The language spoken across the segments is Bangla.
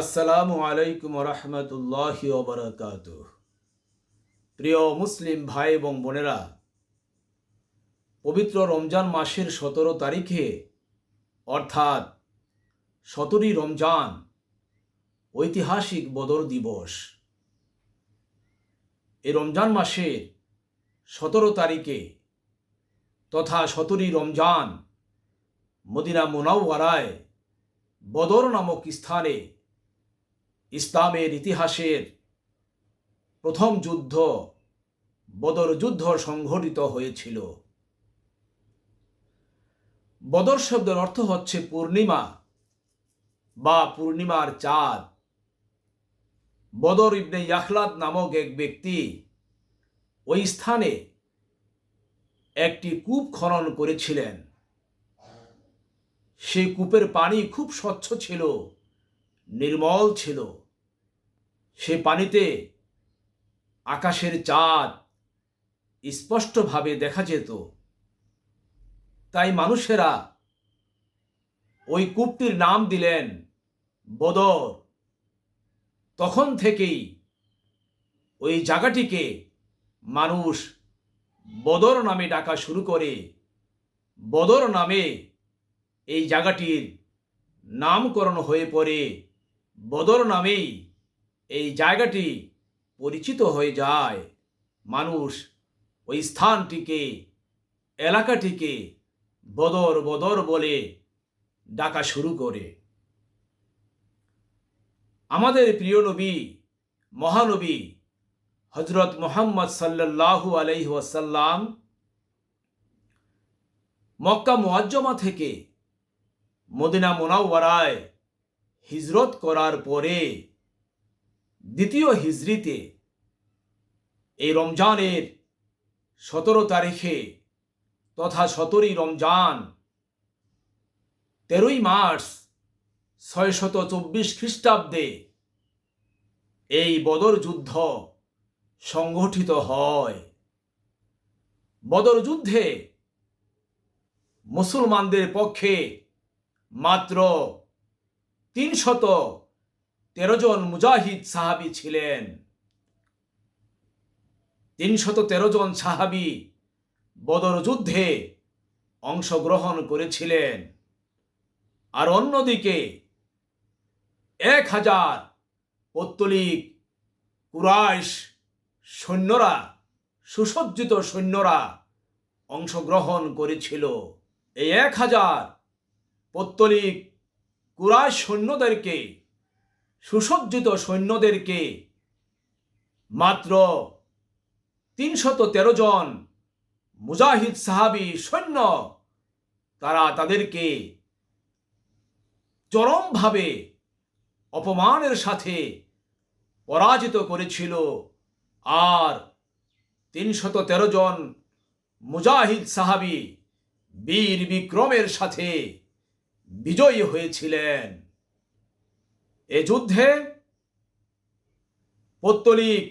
আসসালামু আলাইকুম রহমতুল্লাহি ওয়া বারাকাতুহু। প্রিয় মুসলিম ভাই এবং বোনেরা, পবিত্র রমজান মাসের 17 তারিখে অর্থাৎ 17ই রমজান ঐতিহাসিক বদর দিবস। এই রমজান মাসের 17 তারিখে তথা 17ই রমজান মদিনা মুনাওয়ারায় বদর নামক স্থানে ইসলামের ইতিহাসের প্রথম যুদ্ধ বদর যুদ্ধ সংঘটিত হয়েছিল। বদর শব্দের অর্থ হচ্ছে পূর্ণিমা বা পূর্ণিমার চাঁদ। বদর ইবনে ইয়াখলাদ নামক এক ব্যক্তি ওই স্থানে একটি কূপ খনন করেছিলেন। সেই কূপের পানি খুব স্বচ্ছ ছিল, নির্মল ছিল। সে পানিতে আকাশের চাঁদ স্পষ্টভাবে দেখা যেত। তাই মানুষেরা ওই কূপটির নাম দিলেন বদর। তখন থেকেই ওই জায়গাটিকে মানুষ বদর নামে ডাকা শুরু করে। বদর নামে এই জায়গাটির নামকরণ হয়ে পড়ে। বদর নামেই এই জায়গাটি পরিচিত হয়ে যায়। মানুষ ওই স্থানটিকে, এলাকাটিকে বদর বদর বলে ডাকা শুরু করে। আমাদের প্রিয় নবী, মহানবী হযরত মুহাম্মদ সাল্লাল্লাহু আলাইহি ওয়াসাল্লাম মক্কা মুআজ্জমা থেকে মদিনা মুনাওয়ারায় হিজরত করার পরে দ্বিতীয় হিজরিতে এই রমজানের 17 তারিখে তথা 17ই রমজান 13ই মার্চ 624 খ্রিস্টাব্দে এই বদর যুদ্ধ সংঘটিত হয়। বদর যুদ্ধে মুসলমানদের পক্ষে মাত্র 313 জন মুজাহিদ সাহাবী ছিলেন। 313 জন সাহাবী বদর যুদ্ধে অংশগ্রহণ করেছিলেন। আর অন্যদিকে 1000 পৌত্তলিক কুরাইশ সৈন্যরা, সুসজ্জিত সৈন্যরা অংশগ্রহণ করেছিল। এই 1000 পৌত্তলিক কুরাইশ সৈন্যদেরকে, সুসজ্জিত সৈন্যদেরকে মাত্র 313 জন মুজাহিদ সাহাবী সৈন্য, তারা তাদেরকে চরমভাবে অপমানের সাথে পরাজিত করেছিল। আর 313 জন মুজাহিদ সাহাবী বীর বিক্রমের সাথে বিজয়ী হয়েছিলেন। এ যুদ্ধে পৌত্তলিক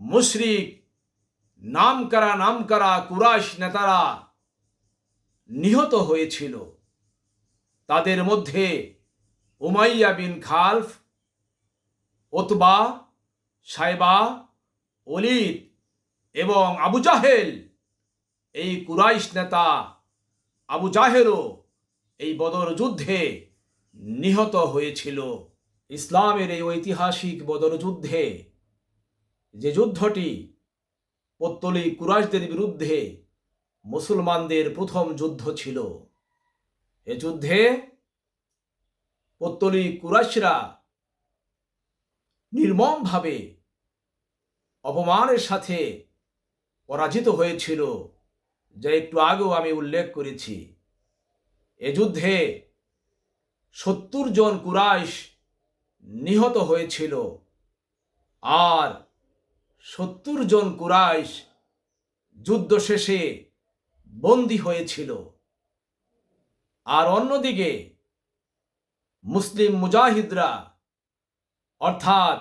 মুশরিক নামকরা কুরাইশ নেতারা নিহত হয়েছিল। তাদের মধ্যে উমাইয়া বিন খালফ, উতবা, সাইবা, ওলীদ এবং আবু জাহেল, এই কুরাইশ নেতা আবু জাহেলও এই বদর যুদ্ধে নিহত হয়েছিল। ইসলামের এই ঐতিহাসিক বদর যুদ্ধে, যে যুদ্ধটি পৌত্তলিক কুরাইশদের বিরুদ্ধে মুসলমানদের প্রথম যুদ্ধ ছিল, এ যুদ্ধে পৌত্তলিক কুরাইশরা নির্মমভাবে অপমানের সাথে পরাজিত হয়েছিল, যা একটু আগেও আমি উল্লেখ করেছি। এ যুদ্ধে 70 জন কুরাইশ নিহত হয়েছিল আর 70 জন কুরাইশ যুদ্ধ শেষে বন্দী হয়েছিল। আর অন্যদিকে মুসলিম মুজাহিদরা অর্থাৎ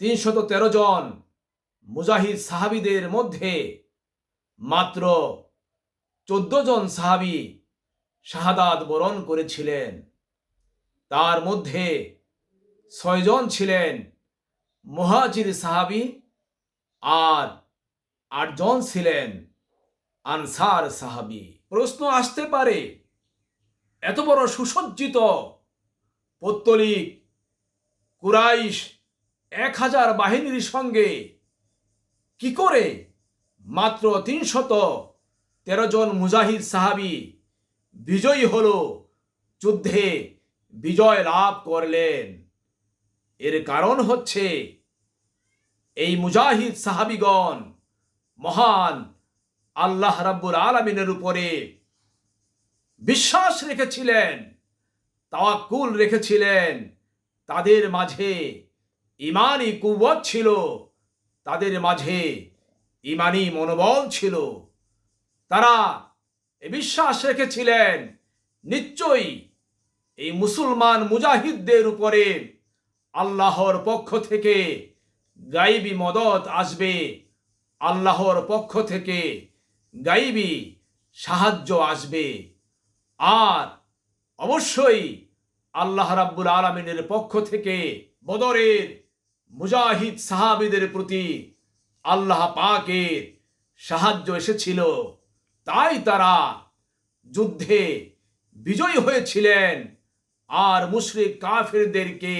313 জন মুজাহিদ সাহাবীদের মধ্যে মাত্র 14 জন সাহাবী শাহাদাত বরণ করেছিলেন। তার মধ্যে 6 জন ছিলেন মুহাজির সাহাবী আর 8 জন ছিলেন আনসার সাহাবী। প্রশ্ন আসতে পারে, এত বড় সুসজ্জিত পৌত্তলিক কুরাইশ 1000 বাহিনীর সঙ্গে কি করে মাত্র 313 জন মুজাহিদ সাহাবী বিজয়ী হলো, যুদ্ধে বিজয় লাভ করলেন? এর কারণ হচ্ছে এই মুজাহিদ সাহাবীগণ মহান আল্লাহ রাব্বুল আলামিনের উপরে বিশ্বাস রেখেছিলেন, তাওয়াক্কুল রেখেছিলেন। তাদের মাঝে ঈমানি কুওয়াত ছিল, তাদের মাঝে ঈমানি মনোবল ছিল। তারা এ বিশ্বাস রেখেছিলেন নিশ্চয়ই এই মুসলমান মুজাহিদদের উপরে আল্লাহর পক্ষ থেকে গায়বী মদদ আসবে, আল্লাহর পক্ষ থেকে গায়বী সাহায্য আসবে। আর অবশ্যই আল্লাহ রাব্বুল আলামিনের পক্ষ থেকে বদরের মুজাহিদ সাহাবীদের প্রতি আল্লাহ পাকের সাহায্য এসেছিল। তাই তারা যুদ্ধে বিজয়ী হয়েছিলেন আর মুশরিক কাফিরদেরকে,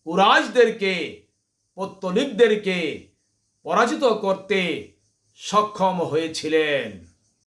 কুরাইশদেরকে, পৌত্তলিকদেরকে পরাজিত করতে সক্ষম হয়েছিলেন।